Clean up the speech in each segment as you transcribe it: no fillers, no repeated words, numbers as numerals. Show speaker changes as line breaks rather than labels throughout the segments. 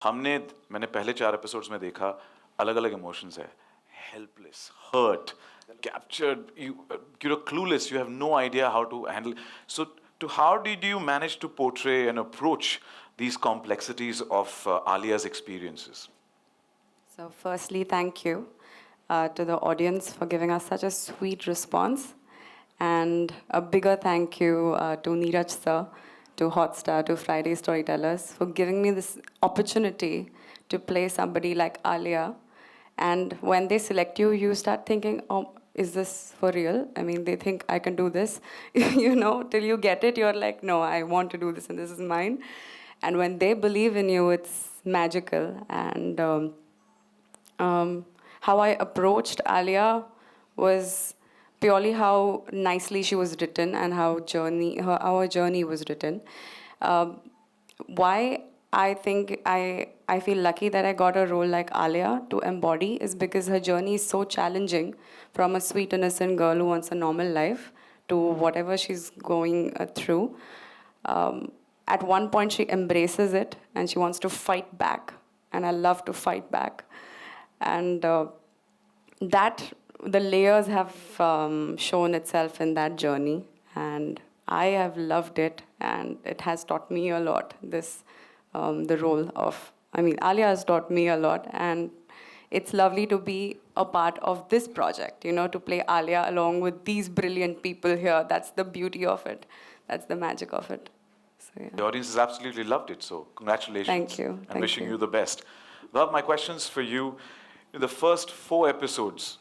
मैंने पहले 4 एपिसोड्स में देखा अलग अलग इमोशंस है helpless hurt captured you're clueless you have no idea how to handle so to how did you manage to portray and approach these complexities of Alia's experiences.
So, firstly, thank you to the audience for giving us such a sweet response. And a bigger thank you to Neeraj sir, to Hotstar, to Friday Storytellers for giving me this opportunity to play somebody like Alia. And when they select you, you start thinking, oh, is this for real? I mean, they think I can do this. Till you get it, you're like, no, I want to do this and this is mine. And when they believe in you, it's magical. And how I approached Alia was purely how nicely she was written and how our journey was written. Um, why I think I feel lucky that I got a role like Alia to embody is because her journey is so challenging, from a sweet innocent girl who wants a normal life to whatever she's going through. Um, at one point, she embraces it and she wants to fight back, and I love to fight back. And that the layers have shown itself in that journey, and I have loved it, and it has taught me a lot. The role of, I mean, Alia has taught me a lot, and it's lovely to be a part of this project. To play Alia along with these brilliant people here. That's the beauty of it. That's the magic of it. So yeah.
The audience has absolutely loved it, so congratulations.
Thank you.
And
Thank
wishing
you.
you the best. Well, my questions for you. In the first 4 episodes,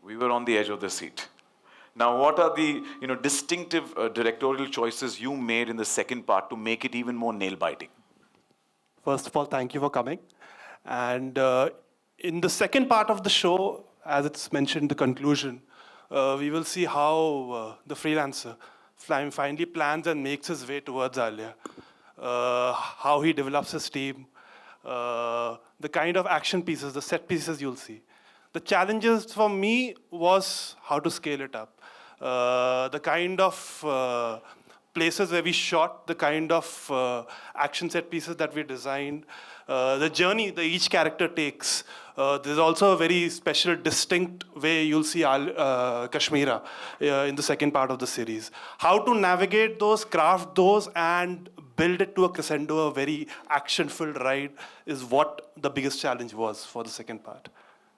we were on the edge of the seat. Now, what are the distinctive directorial choices you made in the second part to make it even more nail-biting?
First of all, thank you for coming. And in the second part of the show, as it's mentioned, the conclusion, we will see how the freelancer finally plans and makes his way towards Alia, how he develops his team, the kind of action pieces, the set pieces you'll see. The challenges for me was how to scale it up. The kind of places where we shot, the kind of action set pieces that we designed, the journey that each character takes. There's also a very special, distinct way you'll see Kashmira in the second part of the series. How to navigate those, craft those, and build it to a crescendo, a very action-filled ride, is what the biggest challenge was for the second part.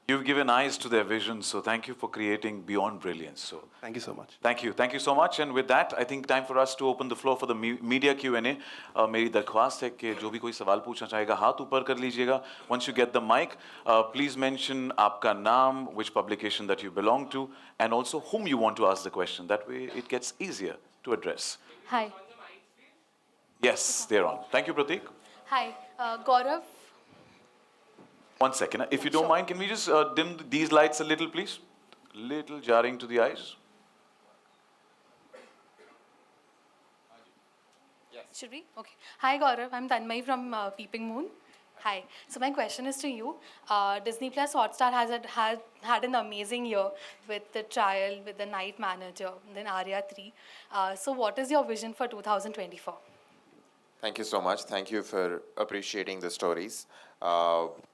You've given eyes to their vision, so thank you for creating Beyond Brilliance. So
thank you so much.
Thank you so much. And with that, I think time for us to open the floor for the media Q&A. मेरी दरख्वास्त है कि जो भी कोई सवाल पूछना चाहेगा हाथ ऊपर कर लीजिएगा. Once you get the mic, please mention आपका नाम, which publication that you belong to, and also whom you want to ask the question. That way, it gets easier to address.
Hi.
Yes, they're on. Thank you, Pratik.
Hi, Gaurav.
1 second. If you don't mind, can we just dim these lights a little, please? Little jarring to the eyes.
Yes. Should we? Okay. Hi, Gaurav. I'm Tanmay from Peeping Moon. Hi. So my question is to you. Disney Plus Hotstar has had an amazing year with The Trial, with The Night Manager, then Arya 3. So what is your vision for 2024?
Thank you so much. Thank you for appreciating the stories.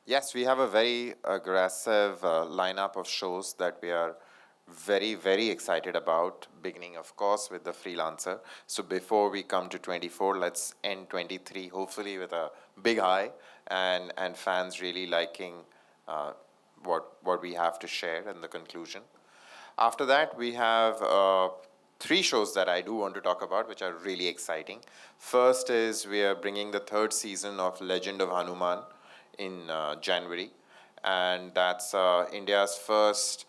Yes, we have a very aggressive lineup of shows that we are very, very excited about, beginning, of course, with the Freelancer. So before we come to 24, let's end 23, hopefully with a big high, and fans really liking what we have to share in the conclusion. After that, we have 3 shows that I do want to talk about, which are really exciting. First is we are bringing the 3rd season of Legend of Hanuman in January, and that's India's first,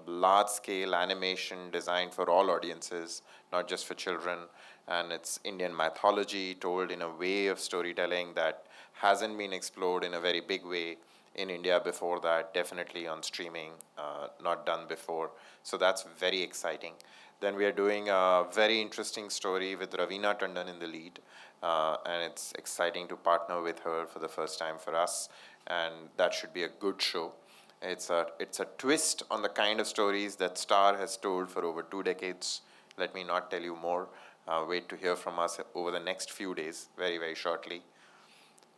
large-scale animation designed for all audiences, not just for children. And it's Indian mythology told in a way of storytelling that hasn't been explored in a very big way in India before that, definitely on streaming, not done before. So that's very exciting. Then we are doing a very interesting story with Raina Tandon in the lead, and it's exciting to partner with her for the first time for us, and that should be a good show. It's a twist on the kind of stories that Star has told for over 2 decades. Let me not tell you more. Wait to hear from us over the next few days, very, very shortly.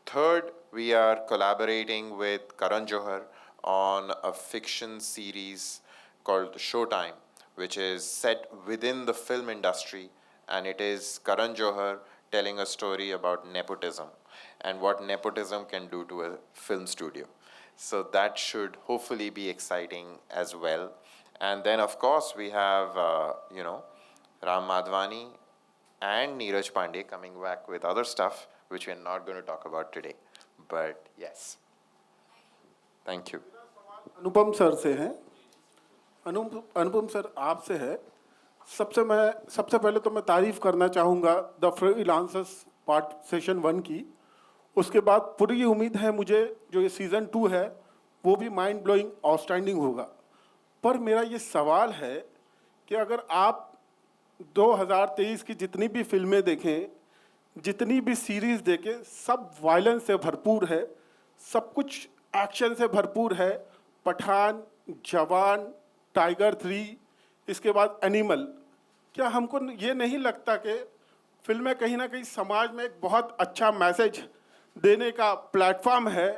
Third, we are collaborating with Karan Johar on a fiction series called Showtime, which is set within the film industry, and it is Karan Johar telling a story about nepotism and what nepotism can do to a film studio. So that should hopefully be exciting as well. And then, of course, we have, Ram Madhwani and Neeraj Pandey coming back with other stuff, which we're not going to talk about today. But yes, thank you.
Anupam sir से हैं। अनुपम sir आपसे है। सबसे पहले तो मैं तारीफ करना चाहूँगा द फ्रीलांसर्स पार्ट सेशन 1 की। उसके बाद पूरी उम्मीद है मुझे जो ये सीज़न 2 है वो भी माइंड ब्लोइंग आउटस्टैंडिंग होगा। पर मेरा ये सवाल है कि अगर आप 2023 की जितनी भी फिल्में देखें, जितनी भी सीरीज़ देखें, सब वायलेंस से भरपूर है, सब कुछ एक्शन से भरपूर है। पठान, जवान, टाइगर 3, इसके बाद एनिमल। क्या हमको ये नहीं लगता कि फिल्में कहीं ना कहीं समाज में एक बहुत अच्छा मैसेज देने का प्लेटफॉर्म है?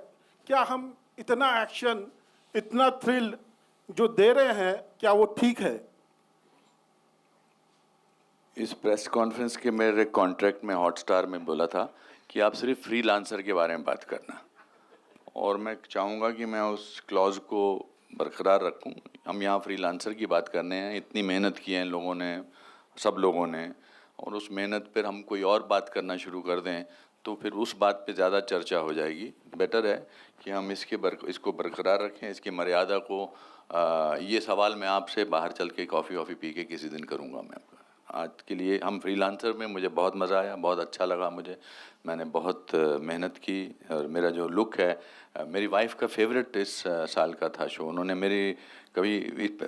क्या हम इतना एक्शन, इतना थ्रिल जो दे रहे हैं, क्या वो ठीक है?
इस प्रेस कॉन्फ्रेंस के मेरे कॉन्ट्रैक्ट में हॉटस्टार में बोला था कि आप सिर्फ फ्रीलांसर के बारे में बात करना, और मैं चाहूँगा कि मैं उस क्लॉज को बरकरार रखूँ। हम यहाँ फ्रीलांसर की बात करने हैं, इतनी मेहनत की है लोगों ने, सब लोगों ने, और उस मेहनत पर हम कोई और बात करना शुरू कर दें तो फिर उस बात पे ज़्यादा चर्चा हो जाएगी। बेटर है कि हम इसको बरकरार रखें, इसकी मर्यादा को। ये सवाल मैं आपसे बाहर चल के कॉफ़ी पी के किसी दिन करूँगा। मैं आज के लिए हम फ्रीलांसर में मुझे बहुत मज़ा आया, बहुत अच्छा लगा मुझे। मैंने बहुत मेहनत की, और मेरा जो लुक है, मेरी वाइफ का फेवरेट इस साल का था शो। उन्होंने मेरी कभी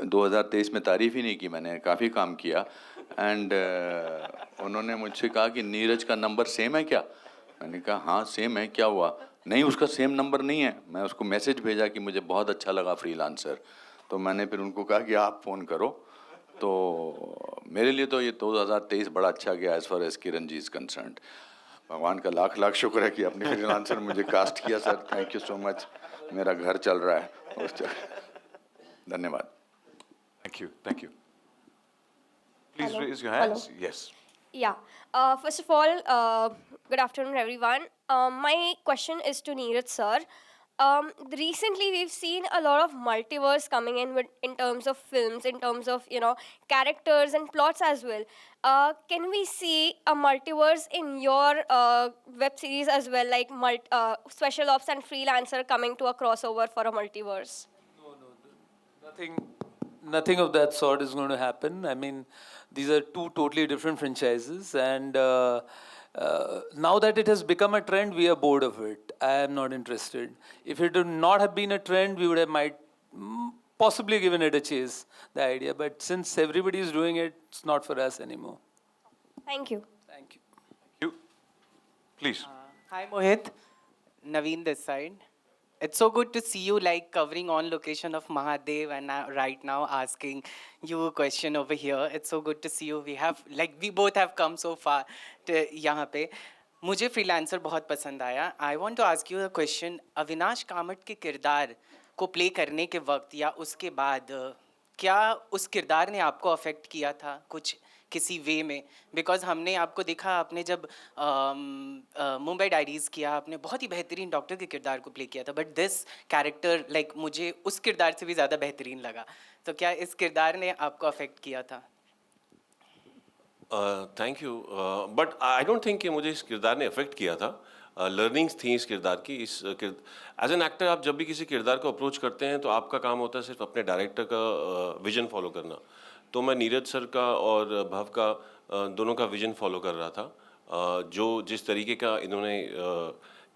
2023 में तारीफ़ ही नहीं की, मैंने काफ़ी काम किया। एंड उन्होंने मुझसे कहा कि नीरज का नंबर सेम है क्या? मैंने कहा हाँ सेम है, क्या हुआ? नहीं, उसका सेम नंबर नहीं है। मैं उसको मैसेज भेजा कि मुझे बहुत अच्छा लगा फ्रीलांसर, तो मैंने फिर उनको कहा कि आप फ़ोन करो। तो मेरे लिए तो ये 2023 बड़ा अच्छा गया as far as Kiran ji is concerned. भगवान का लाख लाख शुक्र है कि अपने फ्रीलांसर मुझे कास्ट किया sir. Thank you so much. मेरा घर चल रहा है उस धन्यवाद।
Thank you. Please raise your hands. Yes.
Yeah. First of all, good afternoon, everyone. My question is to Neeraj sir. Recently, we've seen a lot of multiverse coming in terms of films, in terms of characters and plots as well. Can we see a multiverse in your web series as well, like Special Ops and Freelancer coming to a crossover for a multiverse?
Nothing of that sort is going to happen. I mean, these are two totally different franchises, and now that it has become a trend, we are bored of it. I am not interested. If it would not have been a trend, we would have possibly given it a chase, the idea. But since everybody is doing it, it's not for us anymore.
Thank you.
Thank you.
You. Please.
Hi Mohit, Naveen this side. It's so good to see you covering on location of Mahadev and right now asking you a question over here. It's so good to see you. We both have come so far to यहाँ पे. मुझे freelancer बहुत पसंद आया. I want to ask you a question. Avinash Kamat के किरदार को play करने के वक्त या उसके बाद क्या उस किरदार ने आपको अफेक्ट किया था कुछ किसी वे में? बिकॉज हमने आपको देखा, आपने जब मुंबई डायरीज़ किया, आपने बहुत ही बेहतरीन डॉक्टर के किरदार को प्ले किया था, बट दिस कैरेक्टर मुझे उस किरदार से भी ज़्यादा बेहतरीन लगा. तो क्या इस किरदार ने आपको अफेक्ट किया था?
Thank you, but I don't think कि मुझे इस किरदार ने अफेक्ट किया था. लर्निंग्स थी इस किरदार की. एज एन एक्टर आप जब भी किसी किरदार को अप्रोच करते हैं तो आपका काम होता है सिर्फ अपने डायरेक्टर का विजन फॉलो करना. तो मैं नीरज सर का और भव का दोनों का विजन फॉलो कर रहा था. जो जिस तरीके का इन्होंने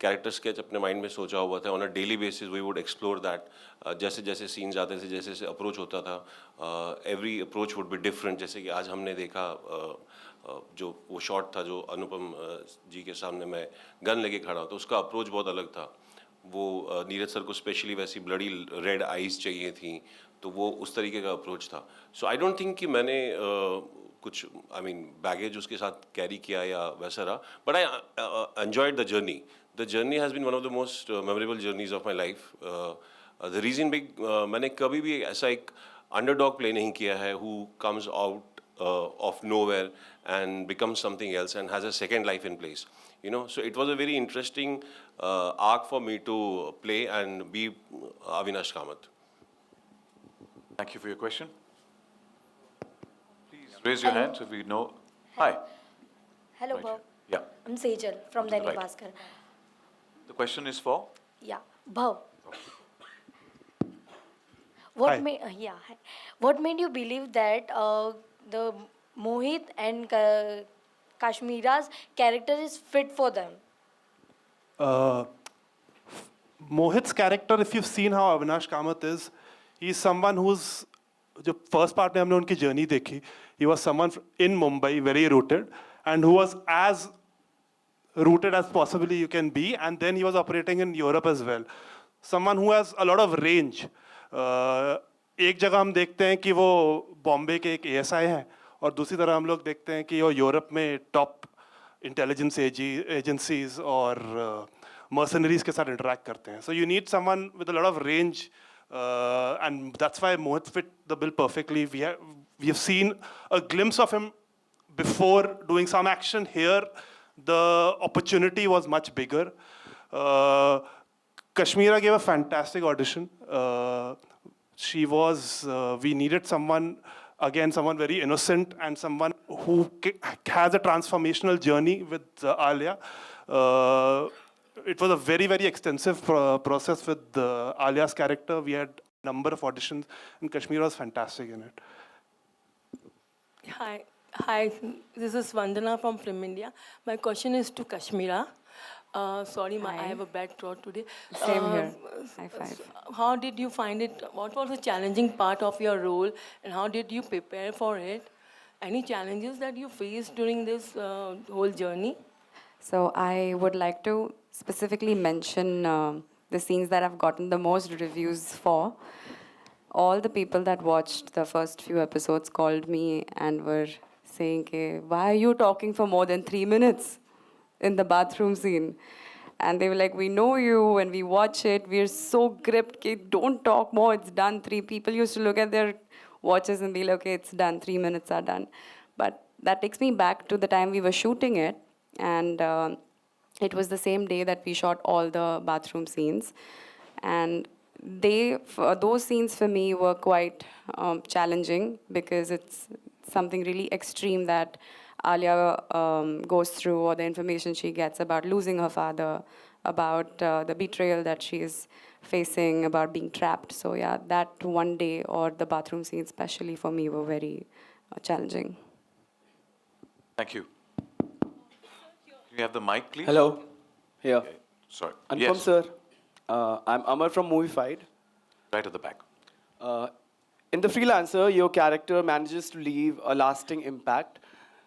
कैरेक्टर स्केच अपने माइंड में सोचा हुआ था, on a daily basis we would explore that. जैसे जैसे सीन्स आते थे, जैसे जैसे अप्रोच होता था, every approach would be different. जैसे कि आज हमने देखा जो वो शॉट था जो अनुपम जी के सामने मैं गन लेके खड़ा हूँ, तो उसका अप्रोच बहुत अलग था. वो नीरज सर को स्पेशली वैसी ब्लडी रेड आइज़ चाहिए थी, तो वो उस तरीके का अप्रोच था. सो आई डोंट थिंक कि मैंने कुछ बैगेज उसके साथ कैरी किया या वैसा रहा, but I enjoyed the journey. the journey has been one of the most memorable journeys of my life. The reason being, मैंने कभी भी ऐसा एक underdog play नहीं किया है who comes out of nowhere and becomes something else and has a second life in place. You know, so it was a very interesting arc for me to play and be Avinash Kamath.
Thank you for your question. Please raise your hand so we know. Hi.
Hello,
Right
Bhav.
here. Yeah.
I'm Sejal from
To the
Dainik
right.
Bhaskar.
The question is for?
Yeah, Bhav. What
Hi.
made hi. What made you believe that the Mohit and Kashmira's character is fit for them?
Mohit's character, if you've seen how Avinash Kamath is, he's someone who's, जो first part में हमने उनकी journey देखी, he was someone in Mumbai, very rooted, and who was as rooted as possibly you can be, and then he was operating in Europe as well. Someone who has a lot of range. एक जगह हम देखते हैं कि वो बॉम्बे के एक ASI हैं, और दूसरी तरह हम लोग देखते हैं कि वो यूरोप में टॉप इंटेलिजेंस एजेंसीज और mercenaries के साथ interact करते हैं. So you need someone with a lot of range, and that's why Mohit fit the bill perfectly. We have seen a glimpse of him before doing some action. Here, the opportunity was much bigger. Kashmira gave a fantastic audition. We needed someone, again, someone very innocent and someone who has a transformational journey with Alia. It was a very, very extensive process with Alia's character. We had a number of auditions, and Kashmira was fantastic in it.
Hi. This is Vandana from Film India. My question is to Kashmira. Sorry, I have a bad throat today.
Same here. High five.
How did you find it? What was the challenging part of your role, and how did you prepare for it? Any challenges that you faced during this whole journey?
So I would like to specifically mention the scenes that I've gotten the most reviews for. All the people that watched the first few episodes called me and were saying, why are you talking for more than 3 minutes in the bathroom scene? And they were like, we know you, when we watch it, we're so gripped, don't talk more, it's done. 3 people used to look at their watches and be like, okay, it's done, 3 minutes are done. But that takes me back to the time we were shooting it, and it was the same day that we shot all the bathroom scenes. And those scenes for me were quite challenging, because it's something really extreme that Alia goes through, or the information she gets about losing her father, about the betrayal that she is facing, about being trapped. So yeah, that one day, or the bathroom scenes especially for me, were very challenging.
Thank you. Can you have the mic, please?
Hello. Here.
Okay. Sorry.
Anupam
Yes.
sir. I'm Amar from Moviez.
Right at the back.
In the Freelancer, your character manages to leave a lasting impact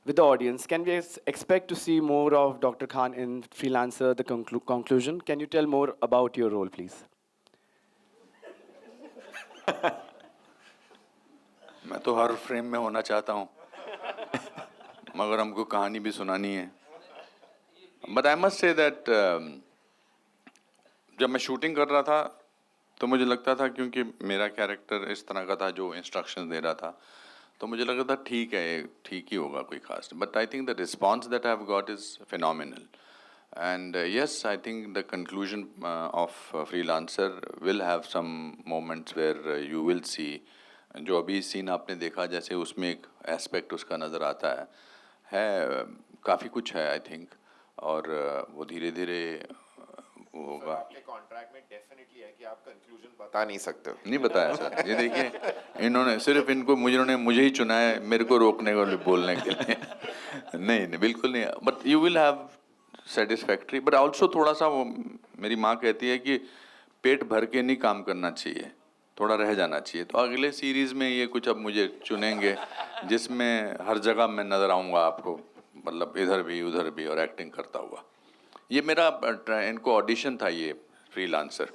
with the audience. Can we expect to see more of Dr. Khan in Freelancer, the conclusion? Can you tell more about your role, please?
मैं तो हर frame में होना चाहता हूँ, मगर हमको कहानी भी सुनानी है. But I must say that जब मैं शूटिंग कर रहा था तो मुझे लगता था, क्योंकि मेरा कैरेक्टर इस तरह का था जो इंस्ट्रक्शंस दे रहा था, तो मुझे लगा था ठीक है, ठीक ही होगा कोई खास. But I think the response that I have got is phenomenal. And yes, I think the conclusion of Freelancer will have some moments where you will see, जो अभी सीन आपने देखा जैसे उसमें एक एस्पेक्ट उसका नज़र आता है काफ़ी कुछ है आई थिंक, और वो धीरे धीरे होगा.
आपके कॉन्ट्रैक्ट में डेफिनेटली है कि आप कंक्लूजन बता नहीं सकते.
नहीं बताया सर, ये देखिए इन्होंने सिर्फ मुझे ही चुना है मेरे को रोकने को, बोलने के लिए. नहीं बिल्कुल नहीं. But you will have satisfactory, but also थोड़ा सा वो मेरी माँ कहती है कि पेट भर के नहीं काम करना चाहिए, थोड़ा रह जाना चाहिए. तो अगले सीरीज़ में ये कुछ अब मुझे चुनेंगे जिसमें हर जगह मैं नज़र आऊँगा आपको, मतलब इधर भी उधर भी, और एक्टिंग करता हुआ. ये मेरा इनको ऑडिशन था ये फ्रीलांसर,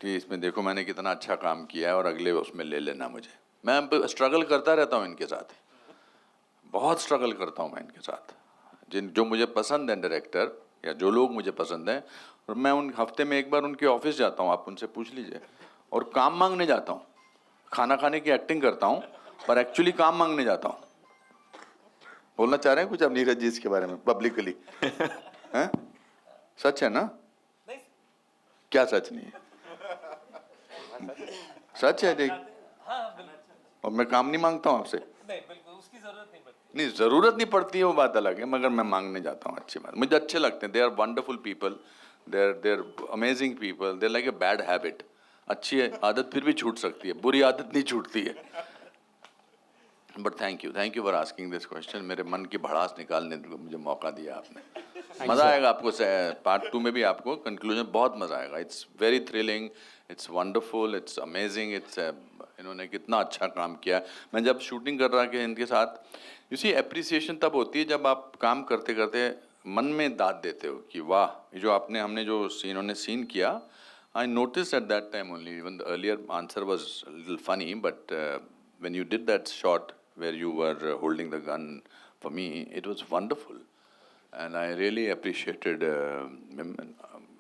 कि इसमें देखो मैंने कितना अच्छा काम किया है और अगले उसमें ले लेना मुझे. मैं स्ट्रगल करता रहता हूँ इनके साथ, बहुत स्ट्रगल करता हूँ मैं इनके साथ. जो मुझे पसंद है डायरेक्टर, या जो लोग मुझे पसंद हैं, और मैं उन हफ्ते में एक बार उनके ऑफिस जाता हूँ, आप उनसे पूछ लीजिए, और काम मांगने जाता हूँ. खाना खाने की एक्टिंग करता हूँ पर एक्चुअली काम मांगने जाता हूँ. बोलना चाह रहे हैं कुछ अब नीरज जी इसके बारे में पब्लिकली? हैं? सच है ना? क्या सच नहीं है? सच है देख. और मैं काम नहीं मांगता हूँ आपसे. नहीं, जरूरत नहीं पड़ती है वो बात अलग है, मगर मैं मांगने जाता हूँ. अच्छी बात, मुझे अच्छे लगते हैं. They are wonderful people, they are amazing people. They like a bad habit. अच्छी आदत फिर भी छूट सकती है, बुरी आदत नहीं छूटती है. But thank you for asking this question. मेरे मन की भड़ास निकालने को मुझे मौका दिया आपने. मज़ा आएगा आपको. पार्ट 2 में भी आपको कंक्लूजन बहुत मज़ा आएगा. It's very thrilling, it's wonderful, it's amazing. It's इन्होंने कितना अच्छा काम किया. मैं जब शूटिंग कर रहा कि इनके साथ, यू सी अप्रिसिएशन तब होती है जब आप काम करते करते मन में दाद देते हो कि वाह, ये जो हमने जो सीन किया. I noticed at that time only, even the earlier answer was a little funny, but when you did that shot where you were holding the gun for me, it was wonderful. And I really appreciated him.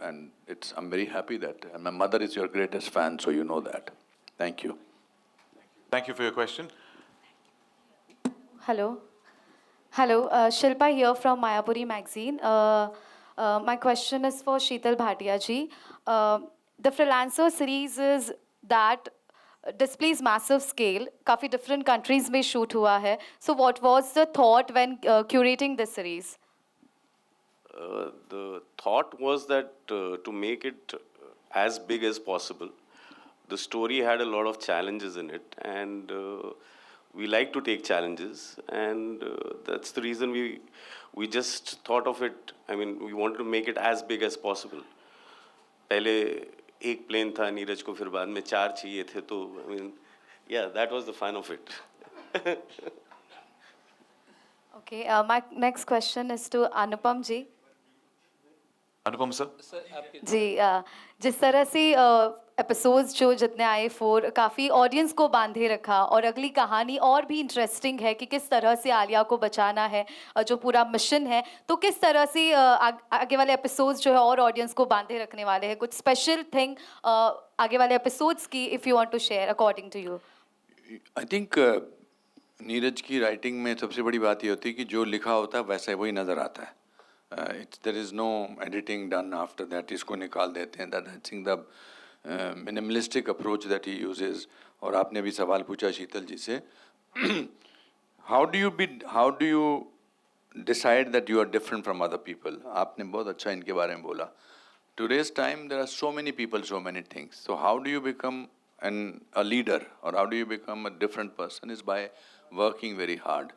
And I'm very happy that my mother is your greatest fan, so you know that. Thank you.
Thank you for your question.
Hello. Hello, Shilpa here from Mayapuri magazine. My question is for Sheetal Bhatia ji. The Freelancer series is that displays massive scale. काफी different countries में shoot हुआ है. So what was the thought when curating this series?
The thought was that to make it as big as possible. The story had a lot of challenges in it, and we like to take challenges, and that's the reason we just thought of it. I mean, we wanted to make it as big as possible. पहले एक plane था नीरज को, फिर बाद में 4 चाहिए थे, तो I mean, yeah, that was the fun of it.
Okay, my next question is to Anupam ji.
Anupam sir.
जी, जिस तरह से एपिसोड्स जो जितने आए 4 काफ़ी ऑडियंस को बांधे रखा, और अगली कहानी और भी इंटरेस्टिंग है कि किस तरह से आलिया को बचाना है, जो पूरा मिशन है, तो किस तरह से आगे वाले एपिसोड्स जो है और ऑडियंस को बांधे रखने वाले हैं. कुछ स्पेशल थिंग आगे वाले एपिसोड्स की if you want to share according to you.
I think Neeraj की राइटिंग में सबसे बड़ी बात ये होती है कि जो लिखा होता है वैसा वही नज़र आता है. There is no editing done after that. इसको निकाल देते हैं. That I think the minimalistic approach that he uses. और आपने भी सवाल पूछा शीतल जी से, how do you decide that you are different from other people? आपने बहुत अच्छा इनके बारे में बोला. Today's time there are so many people, so many things. So how do you become a leader, or how do you become a different person, is by working very hard.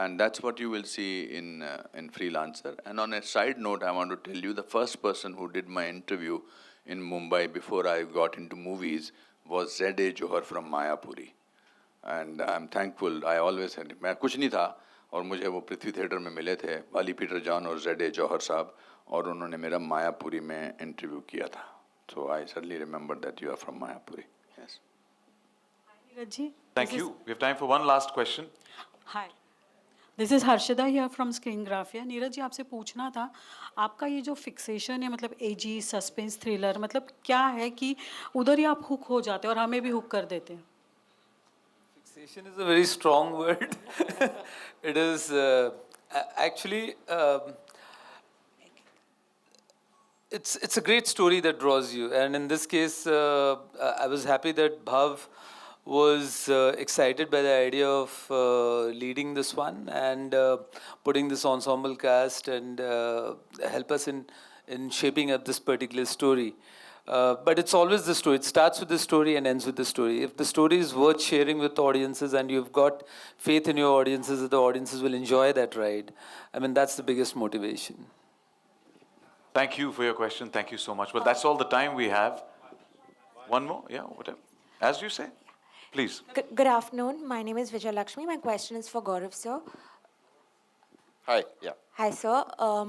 And that's what you will see in Freelancer. And on a side note, I want to tell you, the first person who did my interview in Mumbai before I got into movies was Z.A. Johar from Mayapuri. And I'm thankful. I always had, मैं कुछ नहीं था, और मुझे वो पृथ्वी theatre में मिले थे, वाली पीटर जॉन और Z.A. Johar साहब, और उन्होंने मेरा मायापुरी में इंटरव्यू किया था. So I certainly remember that you are from Mayapuri. Yes.
Thank you. We have time for one last question.
Hi. This is Harshada here from screen graphia. Neeraj ji, आपसे पूछना था, आपका ये जो फिक्सेशन है, मतलब एजी, सस्पेंस, थ्रिलर, मतलब क्या है कि उधर ही आप हुक हो जाते हैं और हमें भी हुक कर देते हैं?
Fixation is a very strong word. It is actually it's a great story that draws you, and in this case, I was happy that Bhav was excited by the idea of leading this one and putting this ensemble cast and help us in shaping up this particular story. But it's always the story. It starts with the story and ends with the story. If the story is worth sharing with audiences and you've got faith in your audiences that the audiences will enjoy that ride, I mean, that's the biggest motivation.
Thank you for your question. Thank you so much. Well, that's all the time we have. One more? Yeah, whatever. As you say. Please.
Good afternoon. My name is Vijay Lakshmi. My question is for Gaurav, sir.
Hi, yeah.
Hi, sir.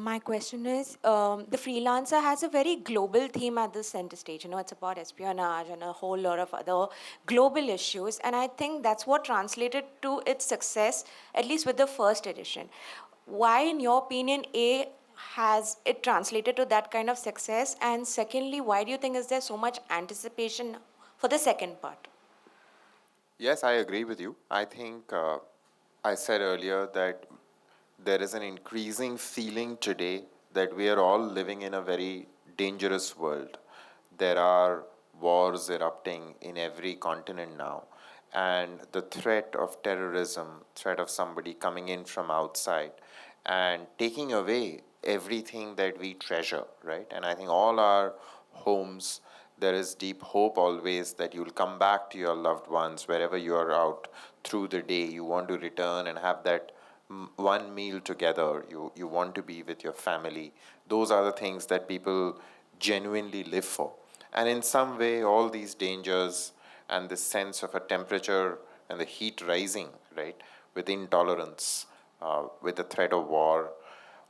My question is, the Freelancer has a very global theme at the center stage. You know, it's about espionage and a whole lot of other global issues. And I think that's what translated to its success, at least with the first edition. Why, in your opinion, A, has it translated to that kind of success? And secondly, why do you think is there so much anticipation for the second part?
Yes, I agree with you. I think I said earlier that there is an increasing feeling today that we are all living in a very dangerous world. There are wars erupting in every continent now, and the threat of terrorism, threat of somebody coming in from outside and taking away everything that we treasure, right? And I think all our homes, there is deep hope always that you'll come back to your loved ones wherever you are out through the day. You want to return and have that one meal together. You want to be with your family. Those are the things that people genuinely live for. And in some way, all these dangers and this sense of a temperature and the heat rising, right, with intolerance, with the threat of war,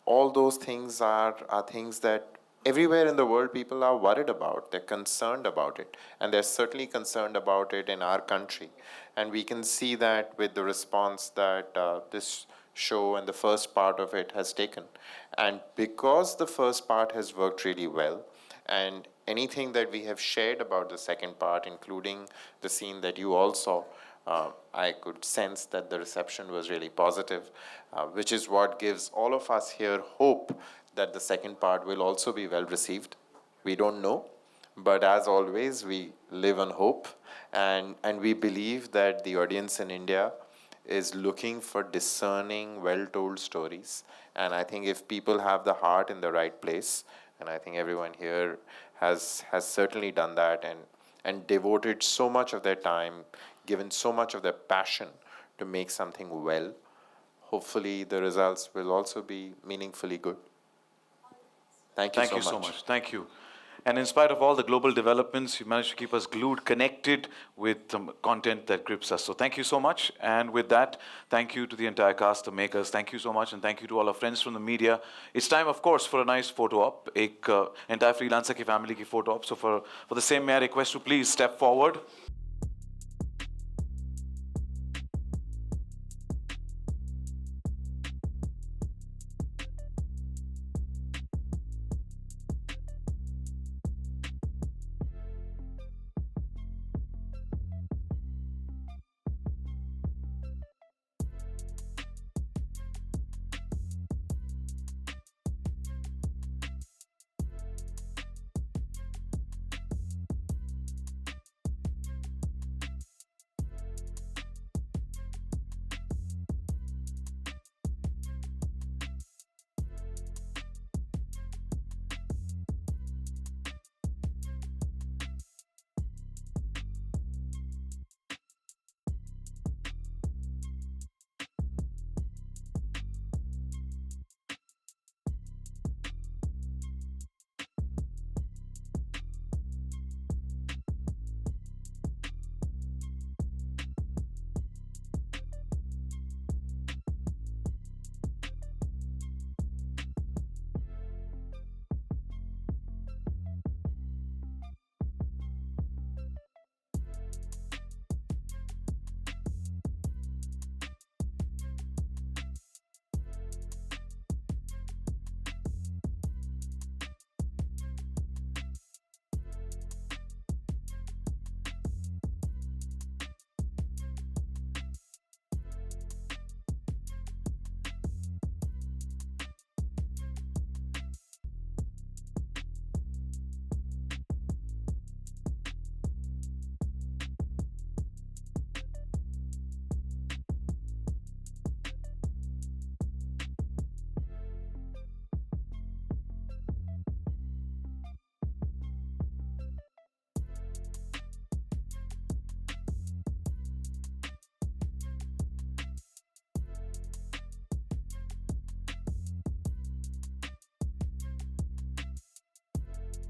all those things are things that everywhere in the world people are worried about. They're concerned about it. And they're certainly concerned about it in our country. And we can see that with the response that this show and the first part of it has taken. And because the first part has worked really well, and anything that we have shared about the second part, including the scene that you all saw, I could sense that the reception was really positive, which is what gives all of us here hope that the second part will also be well received. We don't know, but as always, we live on hope, and we believe that the audience in India is looking for discerning, well-told stories. And I think if people have the heart in the right place, and I think everyone here has certainly done that and devoted so much of their time, given so much of their passion to make something well, hopefully the results will also be meaningfully good. Thank you
Thank
so
you
much.
so much. Thank you. And in spite of all the global developments, you managed to keep us glued, connected with some content that grips us. So thank you so much. And with that, thank you to the entire cast, the makers. Thank you so much. And thank you to all our friends from the media. It's time, of course, for a nice photo op. Ek entire Freelancer ki family ki photo op. So for the same, may I request to please step forward.